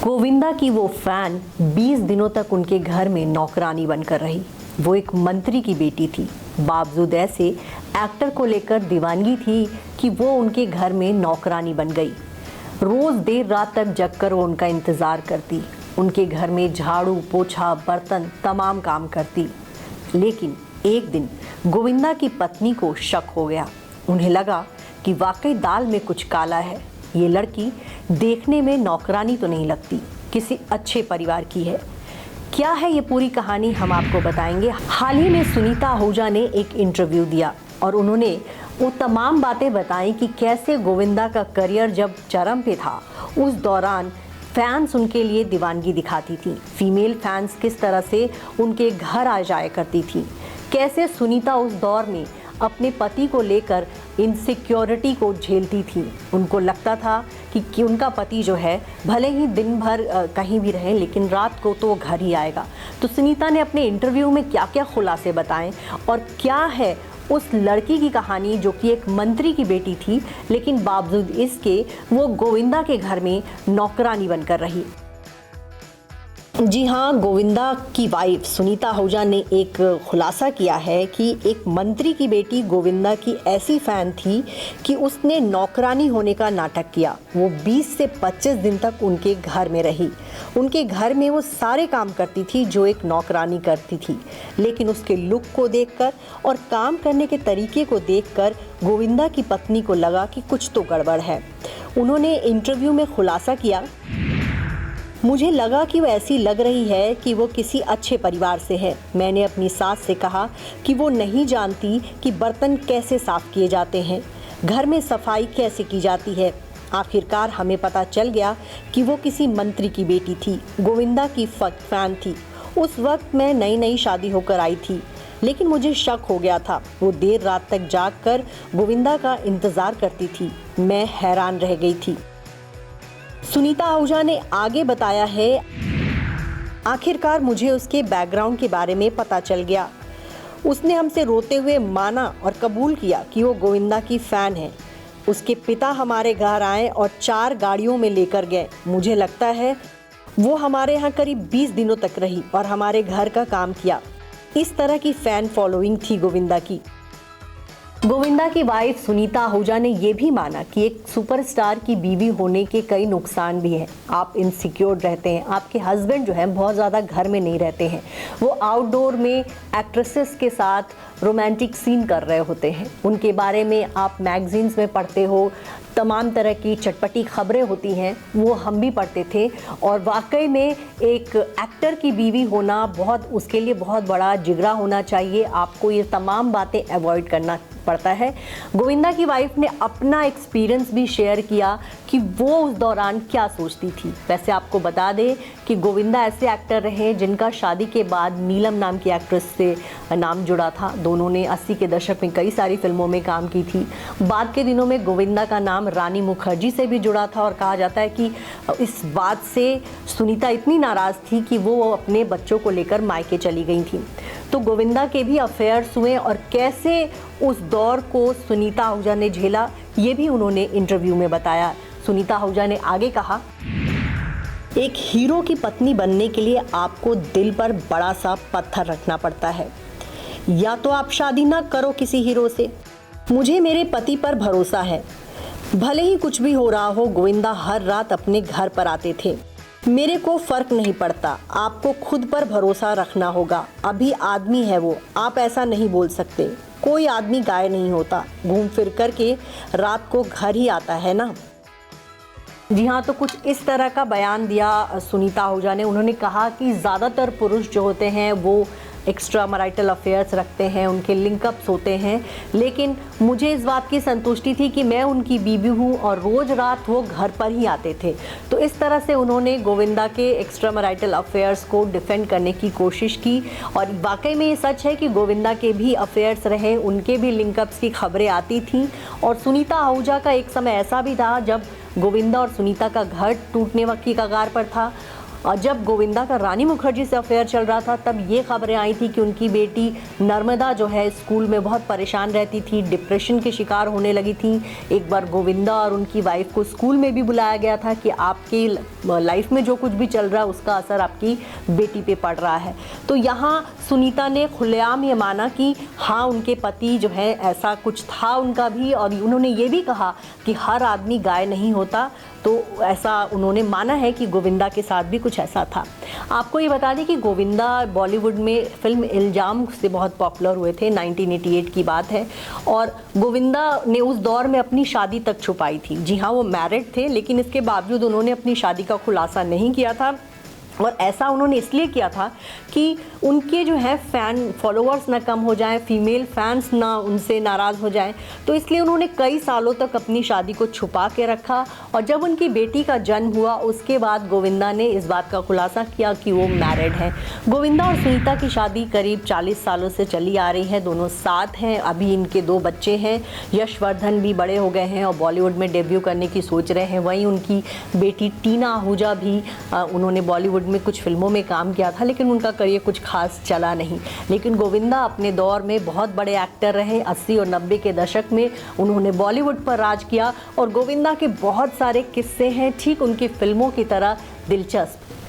गोविंदा की वो फैन 20 दिनों तक उनके घर में नौकरानी बनकर रही। वो एक मंत्री की बेटी थी, बावजूद ऐसे एक्टर को लेकर दीवानगी थी कि वो उनके घर में नौकरानी बन गई। रोज देर रात तक जगकर वो उनका इंतजार करती, उनके घर में झाड़ू पोछा बर्तन तमाम काम करती। लेकिन एक दिन गोविंदा की पत्नी को शक हो गया। उन्हें लगा कि वाकई दाल में कुछ काला है। ये लड़की देखने में नौकरानी तो नहीं लगती, किसी अच्छे परिवार की है। क्या है ये पूरी कहानी, हम आपको बताएंगे। हाल ही में सुनीता आहूजा ने एक इंटरव्यू दिया और उन्होंने वो तमाम बातें बताई कि कैसे गोविंदा का करियर जब चरम पे था, उस दौरान फैंस उनके लिए दीवानगी दिखाती थी। फीमेल फैंस किस तरह से उनके घर आ जाया करती थी, कैसे सुनीता उस दौर में अपने पति को लेकर इनसिक्योरिटी को झेलती थी। उनको लगता था कि उनका पति जो है भले ही दिन भर कहीं भी रहे, लेकिन रात को तो वो घर ही आएगा। तो सुनीता ने अपने इंटरव्यू में क्या क्या खुलासे बताएं और क्या है उस लड़की की कहानी जो कि एक मंत्री की बेटी थी, लेकिन बावजूद इसके वो गोविंदा के घर में नौकरानी बनकर रही। जी हाँ, गोविंदा की वाइफ सुनीता आहूजा ने एक खुलासा किया है कि एक मंत्री की बेटी गोविंदा की ऐसी फैन थी कि उसने नौकरानी होने का नाटक किया। वो 20 से 25 दिन तक उनके घर में रही। उनके घर में वो सारे काम करती थी जो एक नौकरानी करती थी, लेकिन उसके लुक को देखकर और काम करने के तरीके को देखकर गोविंदा की पत्नी को लगा कि कुछ तो गड़बड़ है। उन्होंने इंटरव्यू में खुलासा किया, मुझे लगा कि वो ऐसी लग रही है कि वो किसी अच्छे परिवार से है। मैंने अपनी सास से कहा कि वो नहीं जानती कि बर्तन कैसे साफ़ किए जाते हैं, घर में सफाई कैसे की जाती है। आखिरकार हमें पता चल गया कि वो किसी मंत्री की बेटी थी, गोविंदा की फैन थी। उस वक्त मैं नई शादी होकर आई थी, लेकिन मुझे शक हो गया था। वो देर रात तक जाग कर गोविंदा का इंतज़ार करती थी। मैं हैरान रह गई थी। सुनीता आहूजा ने आगे बताया है, आखिरकार मुझे उसके बैकग्राउंड के बारे में पता चल गया। उसने हमसे रोते हुए माना और कबूल किया कि वो गोविंदा की फ़ैन है। उसके पिता हमारे घर आए और 4 गाड़ियों में लेकर गए। मुझे लगता है वो हमारे यहाँ करीब 20 दिनों तक रही और हमारे घर का काम किया। इस तरह की फ़ैन फॉलोइंग थी गोविंदा की। गोविंदा की वाइफ सुनीता आहूजा ने यह भी माना कि एक सुपरस्टार की बीवी होने के कई नुकसान भी हैं। आप इनसिक्योर रहते हैं, आपके हस्बैंड जो है बहुत ज़्यादा घर में नहीं रहते हैं, वो आउटडोर में एक्ट्रेसेस के साथ रोमांटिक सीन कर रहे होते हैं। उनके बारे में आप मैगजीन्स में पढ़ते हो, तमाम तरह की चटपटी खबरें होती हैं, वो हम भी पढ़ते थे। और वाकई में एक एक्टर की बीवी होना उसके लिए बहुत बड़ा जिगरा होना चाहिए। आपको ये तमाम बातें अवॉइड करना पड़ता है। गोविंदा की वाइफ ने अपना एक्सपीरियंस भी शेयर किया कि वो उस दौरान क्या सोचती थी। वैसे आपको बता दें कि गोविंदा ऐसे एक्टर रहे जिनका शादी के बाद नीलम नाम की एक्ट्रेस से नाम जुड़ा था। दोनों ने 80 के दशक में कई सारी फिल्मों में काम की थी। बाद के दिनों में गोविंदा का नाम रानी मुखर्जी से भी जुड़ा था और कहा जाता है कि इस बात से सुनीता इतनी नाराज़ थी कि वो अपने बच्चों को लेकर मायके चली गई थी। तो गोविंदा के भी अफेयर्स हुए और कैसे उस दौर को सुनीता आहूजा ने झेला, ये भी उन्होंने इंटरव्यू में बताया। सुनीता आहूजा ने आगे कहा, एक हीरो की पत्नी बनने के लिए आपको दिल पर बड़ा सा पत्थर रखना पड़ता है। या तो आप शादी ना करो किसी हीरो से। मुझे मेरे पति पर भरोसा है, भले ही कुछ भी हो रहा हो। गोविंदा हर रात अपने घर पर आते थे। मेरे को फर्क नहीं पड़ता, आपको खुद पर भरोसा रखना होगा। अभी आदमी है वो, आप ऐसा नहीं बोल सकते। कोई आदमी गाय नहीं होता, घूम फिर करके रात को घर ही आता है ना। जी हाँ, तो कुछ इस तरह का बयान दिया सुनीता आहूजा ने। उन्होंने कहा कि ज़्यादातर पुरुष जो होते हैं वो एक्स्ट्रा मैरिटल अफेयर्स रखते हैं, उनके लिंकअप्स होते हैं, लेकिन मुझे इस बात की संतुष्टि थी कि मैं उनकी बीवी हूँ और रोज़ रात वो घर पर ही आते थे। तो इस तरह से उन्होंने गोविंदा के एक्स्ट्रा मैरिटल अफेयर्स को डिफेंड करने की कोशिश की। और वाकई में ये सच है कि गोविंदा के भी अफेयर्स रहे, उनके भी लिंकअप्स की खबरें आती थीं। और सुनीता आहूजा का एक समय ऐसा भी था जब गोविंदा और सुनीता का घर टूटने की कगार पर था। और जब गोविंदा का रानी मुखर्जी से अफेयर चल रहा था तब ये खबरें आई थी कि उनकी बेटी नर्मदा जो है स्कूल में बहुत परेशान रहती थी, डिप्रेशन के शिकार होने लगी थी। एक बार गोविंदा और उनकी वाइफ को स्कूल में भी बुलाया गया था कि आपकी लाइफ में जो कुछ भी चल रहा है उसका असर आपकी बेटी पे पड़ रहा है। तो यहाँ सुनीता ने खुलेआम ये माना कि हाँ, उनके पति जो है ऐसा कुछ था उनका भी, और उन्होंने ये भी कहा कि हर आदमी गाय नहीं होता। तो ऐसा उन्होंने माना है कि गोविंदा के साथ भी कुछ ऐसा था। आपको ये बता दें कि गोविंदा बॉलीवुड में फिल्म इल्ज़ाम से बहुत पॉपुलर हुए थे, 1988 की बात है। और गोविंदा ने उस दौर में अपनी शादी तक छुपाई थी। जी हाँ, वो मैरिड थे, लेकिन इसके बावजूद उन्होंने अपनी शादी का खुलासा नहीं किया था। और ऐसा उन्होंने इसलिए किया था कि उनके जो है फ़ैन फॉलोअर्स ना कम हो जाएं, फीमेल फैंस ना उनसे नाराज़ हो जाएं। तो इसलिए उन्होंने कई सालों तक अपनी शादी को छुपा के रखा। और जब उनकी बेटी का जन्म हुआ उसके बाद गोविंदा ने इस बात का खुलासा किया कि वो मैरिड हैं। गोविंदा और सुनीता की शादी करीब 40 सालों से चली आ रही है। दोनों साथ हैं। अभी इनके 2 बच्चे हैं। यशवर्धन भी बड़े हो गए हैं और बॉलीवुड में डेब्यू करने की सोच रहे हैं। वहीं उनकी बेटी टीना आहूजा भी उन्होंने बॉलीवुड में कुछ फिल्मों में काम किया था, लेकिन उनका करियर कुछ खास चला नहीं। लेकिन गोविंदा अपने दौर में बहुत बड़े एक्टर रहे। 80 और 90 के दशक में उन्होंने बॉलीवुड पर राज किया और गोविंदा के बहुत सारे किस्से हैं ठीक उनकी फिल्मों की तरह दिलचस्प।